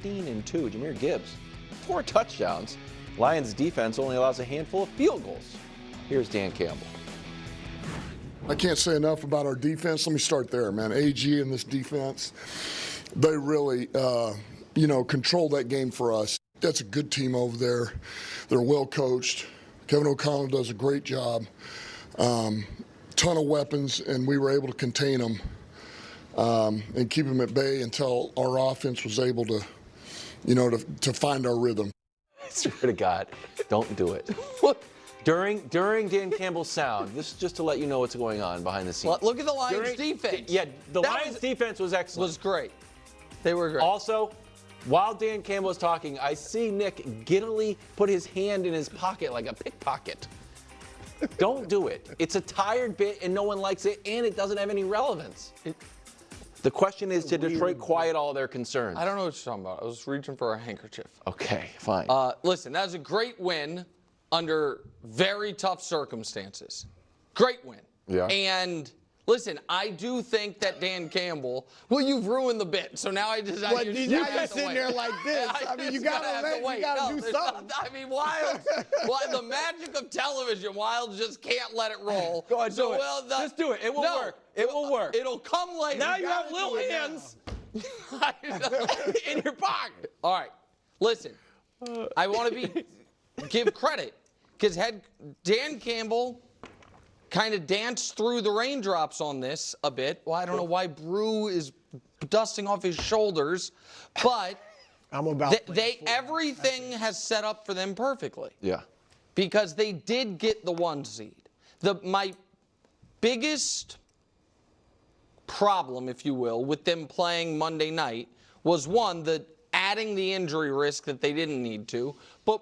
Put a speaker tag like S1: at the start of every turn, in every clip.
S1: 15-2. Jahmyr Gibbs, 4 touchdowns. Lions defense only allows a handful of field goals. Here's Dan Campbell.
S2: I can't say enough about our defense. Let me start there, man. AG and this defense, they really, control that game for us. That's a good team over there. They're well coached. Kevin O'Connell does a great job. Ton of weapons, and we were able to contain them and keep them at bay until our offense was able to, to find our rhythm.
S1: I swear to God, don't do it. During Dan Campbell's sound, this is just to let you know what's going on behind the scenes.
S3: Look at the Lions defense.
S1: Yeah, the Lions defense was excellent.
S3: Was great. They were great.
S1: Also, while Dan Campbell was talking, I see Nick giddily put his hand in his pocket like a pickpocket. Don't do it. It's a tired bit and no one likes it, and it doesn't have any relevance. The question is, did Detroit quiet all their concerns?
S3: I don't know what you're talking about. I was reaching for a handkerchief.
S1: Okay, fine.
S3: Listen, that was a great win under very tough circumstances. Great win.
S1: Yeah.
S3: And listen, I do think that Dan Campbell, well, you've ruined the bit, so now I just
S4: now you're sitting there like this. I mean, you gotta do something.
S3: I mean, Wild, the magic of television, Wild just can't let it roll.
S1: Go ahead, do it.
S3: Well,
S1: just do it. It will work. It will work.
S3: It'll come later.
S1: Now you have little hands in your pocket.
S3: All right, listen, I want to give credit because Dan Campbell kind of danced through the raindrops on this a bit. Well, I don't know why Brew is dusting off his shoulders, but everything has set up for them perfectly.
S1: Yeah.
S3: Because they did get the 1 seed. My biggest problem, if you will, with them playing Monday night was, one, adding the injury risk that they didn't need to, but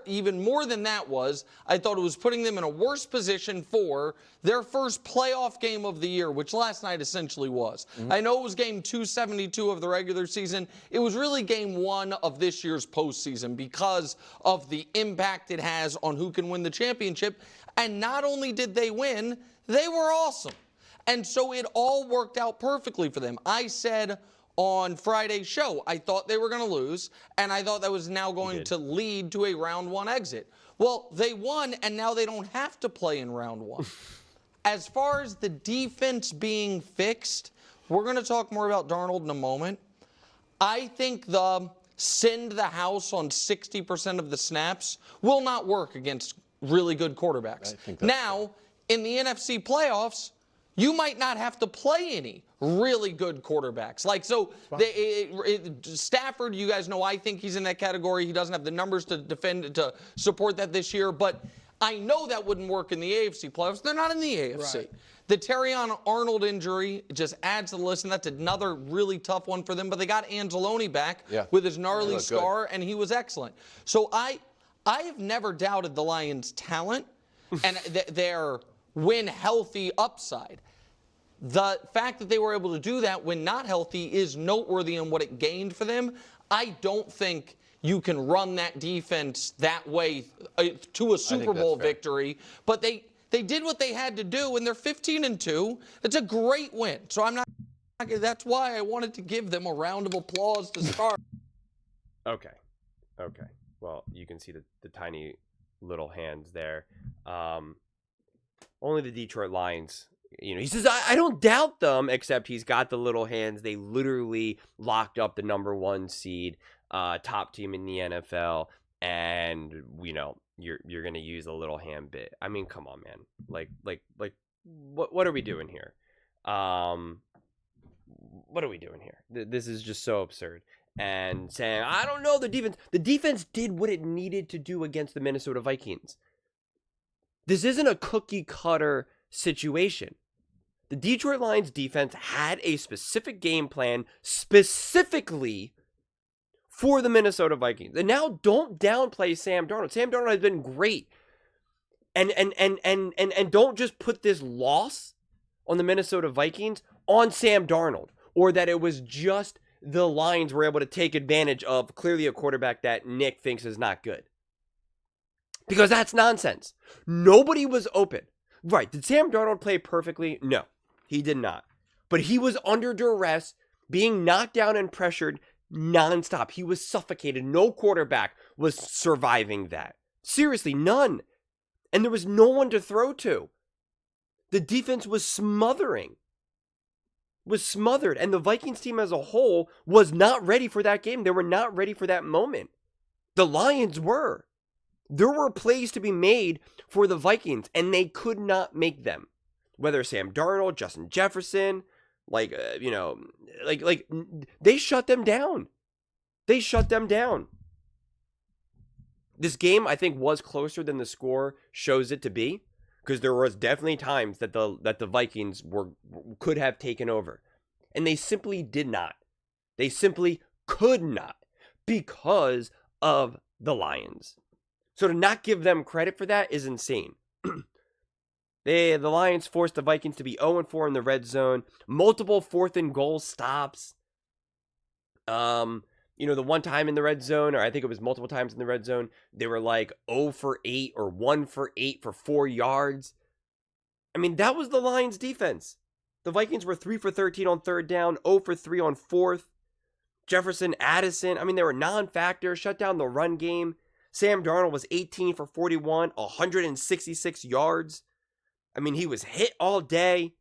S3: even more than that was, I thought it was putting them in a worse position for their first playoff game of the year, which last night essentially was. Mm-hmm. I know it was game 272 of the regular season. It was really game 1 of this year's postseason because of the impact it has on who can win the championship. And not only did they win, they were awesome. And so it all worked out perfectly for them. I said on Friday's show, I thought they were going to lose, and I thought that was now going to lead to a round 1 exit. Well, they won, and now they don't have to play in round 1. As far as the defense being fixed, we're going to talk more about Darnold in a moment. I think the send the house on 60% of the snaps will not work against really good quarterbacks. Now, in the NFC playoffs, you might not have to play any really good quarterbacks. Stafford, you guys know I think he's in that category. He doesn't have the numbers to support that this year, but I know that wouldn't work in the AFC playoffs. They're not in the AFC. Right. The Terrion Arnold injury just adds to the list, and that's another really tough one for them, but they got Anzalone back with his gnarly scar, and he was excellent. So I have never doubted the Lions' talent and their when healthy upside. The fact that they were able to do that when not healthy is noteworthy in what it gained for them. I don't think you can run that defense that way to a Super Bowl victory, but they did what they had to do, and they're 15-2. It's a great win. So that's why I wanted to give them a round of applause to start.
S5: Okay. Well, you can see the tiny little hands there. Only the Detroit Lions. He says, I don't doubt them, except he's got the little hands. They literally locked up the number 1 seed, top team in the NFL, and, you're going to use a little hand bit. I mean, come on, man. What are we doing here? What are we doing here? This is just so absurd. And saying, I don't know, the defense did what it needed to do against the Minnesota Vikings. This isn't a cookie cutter situation. The Detroit Lions defense had a specific game plan specifically for the Minnesota Vikings. And now don't downplay Sam Darnold. Sam Darnold has been great. And don't just put this loss on the Minnesota Vikings on Sam Darnold, or that it was just the Lions were able to take advantage of clearly a quarterback that Nick thinks is not good. Because that's nonsense. Nobody was open. Right. Did Sam Darnold play perfectly? No, he did not. But he was under duress, being knocked down and pressured nonstop. He was suffocated. No quarterback was surviving that. Seriously, none. And there was no one to throw to. The defense was smothering. Was smothered. And the Vikings team as a whole was not ready for that game. They were not ready for that moment. The Lions were. There were plays to be made for the Vikings, and they could not make them. Whether Sam Darnold, Justin Jefferson, they shut them down. They shut them down. This game, I think, was closer than the score shows it to be, because there was definitely times that the Vikings could have taken over, and they simply did not. They simply could not because of the Lions. So to not give them credit for that is insane. The Lions forced the Vikings to be 0-4 in the red zone. Multiple 4th and goal stops. The one time in the red zone, or I think it was multiple times in the red zone, they were like 0 for 8 or 1 for 8 for 4 yards. I mean, that was the Lions defense. The Vikings were 3 for 13 on 3rd down, 0 for 3 on 4th. Jefferson, Addison, I mean, they were non-factor, shut down the run game. Sam Darnold was 18 for 41, 166 yards. I mean, he was hit all day.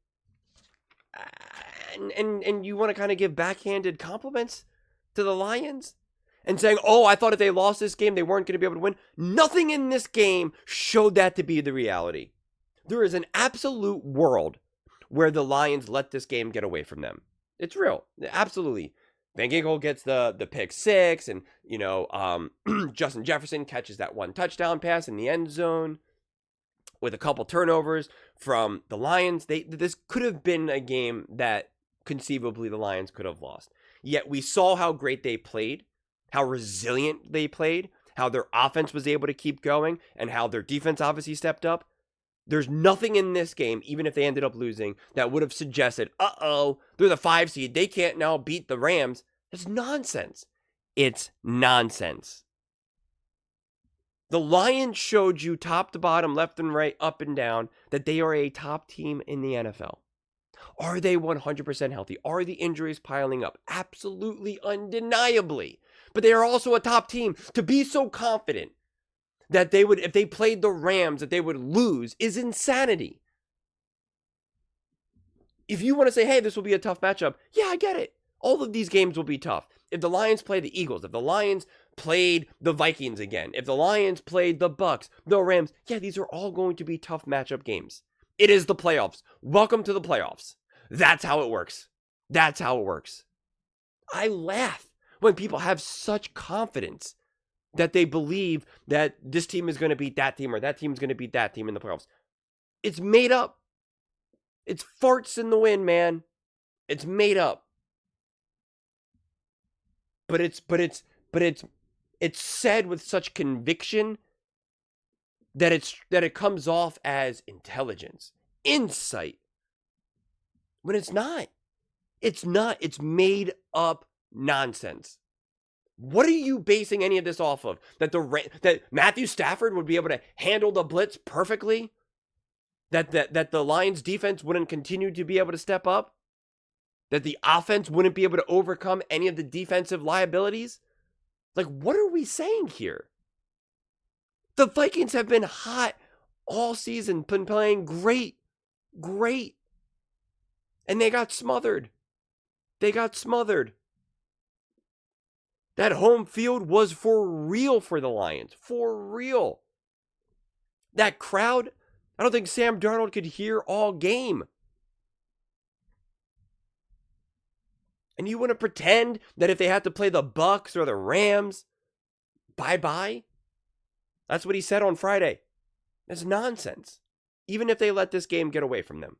S5: And you want to kind of give backhanded compliments to the Lions? And saying, oh, I thought if they lost this game, they weren't going to be able to win. Nothing in this game showed that to be the reality. There is an absolute world where the Lions let this game get away from them. It's real. Absolutely. Van Ginkel gets the pick 6, and, Justin Jefferson catches that one touchdown pass in the end zone with a couple turnovers from the Lions. This could have been a game that conceivably the Lions could have lost. Yet we saw how great they played, how resilient they played, how their offense was able to keep going, and how their defense obviously stepped up. There's nothing in this game, even if they ended up losing, that would have suggested, they're the 5 seed, they can't now beat the Rams. That's nonsense. It's nonsense. The Lions showed you top to bottom, left and right, up and down, that they are a top team in the NFL. Are they 100% healthy? Are the injuries piling up? Absolutely, undeniably. But they are also a top team. To be so confident that they would, if they played the Rams, that they would lose is insanity. If you want to say, hey, this will be a tough matchup, yeah, I get it. All of these games will be tough. If the Lions play the Eagles, if the Lions played the Vikings again, if the Lions played the Bucks, the Rams, yeah, these are all going to be tough matchup games. It is the playoffs. Welcome to the playoffs. That's how it works. That's how it works. I laugh when people have such confidence that they believe that this team is going to beat that team or that team is going to beat that team in the playoffs. It's made up. It's farts in the wind, man. It's made up. But it's said with such conviction that it comes off as intelligence, insight. When it's not. It's not. It's made up nonsense. What are you basing any of this off of? That Matthew Stafford would be able to handle the blitz perfectly? That the Lions defense wouldn't continue to be able to step up? That the offense wouldn't be able to overcome any of the defensive liabilities? Like, what are we saying here? The Vikings have been hot all season, been playing great. And they got smothered. That home field was for real for the Lions. For real. That crowd, I don't think Sam Darnold could hear all game. And you want to pretend that if they had to play the Bucks or the Rams, bye-bye? That's what he said on Friday. That's nonsense. Even if they let this game get away from them.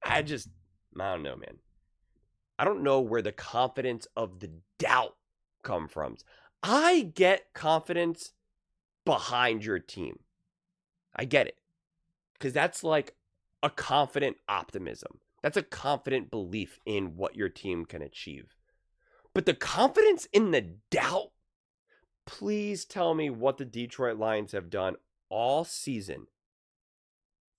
S5: I don't know, man. I don't know where the confidence of the doubt come from. I get confidence behind your team. I get it. Because that's like a confident optimism. That's a confident belief in what your team can achieve. But the confidence in the doubt, please tell me what the Detroit Lions have done all season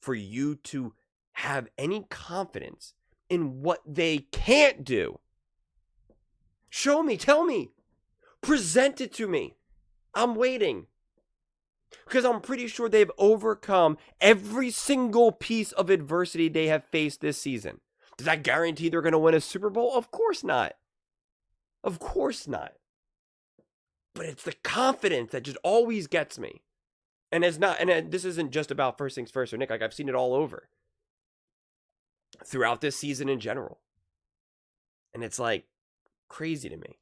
S5: for you to have any confidence in what they can't do. Show me, tell me, present it to me. I'm waiting. Because I'm pretty sure they've overcome every single piece of adversity they have faced this season. Does that guarantee they're going to win a Super Bowl? Of course not. Of course not. But it's the confidence that just always gets me. And it's not, and this isn't just about first things first or Nick. Like, I've seen it all over throughout this season in general. And it's like crazy to me.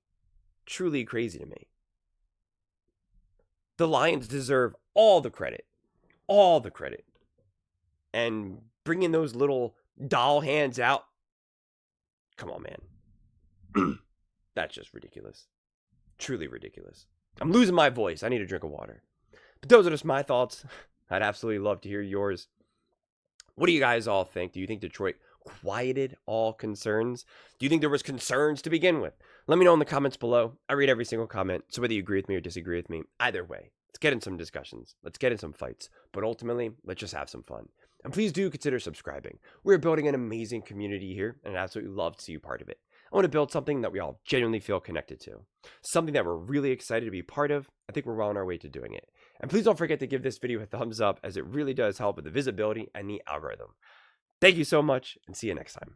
S5: Truly crazy to me. The Lions deserve all the credit. All the credit. And bringing those little doll hands out. Come on, man. That's just ridiculous. Truly ridiculous. I'm losing my voice. I need a drink of water. But those are just my thoughts. I'd absolutely love to hear yours. What do you guys all think? Do you think Detroit quieted all concerns? Do you think there was concerns to begin with? Let me know in the comments below. I read every single comment. So whether you agree with me or disagree with me, either way, let's get in some discussions. Let's get in some fights. But ultimately, let's just have some fun. And please do consider subscribing. We're building an amazing community here, and I'd absolutely love to see you part of it. I want to build something that we all genuinely feel connected to. Something that we're really excited to be part of. I think we're well on our way to doing it. And please don't forget to give this video a thumbs up, as it really does help with the visibility and the algorithm. Thank you so much, and see you next time.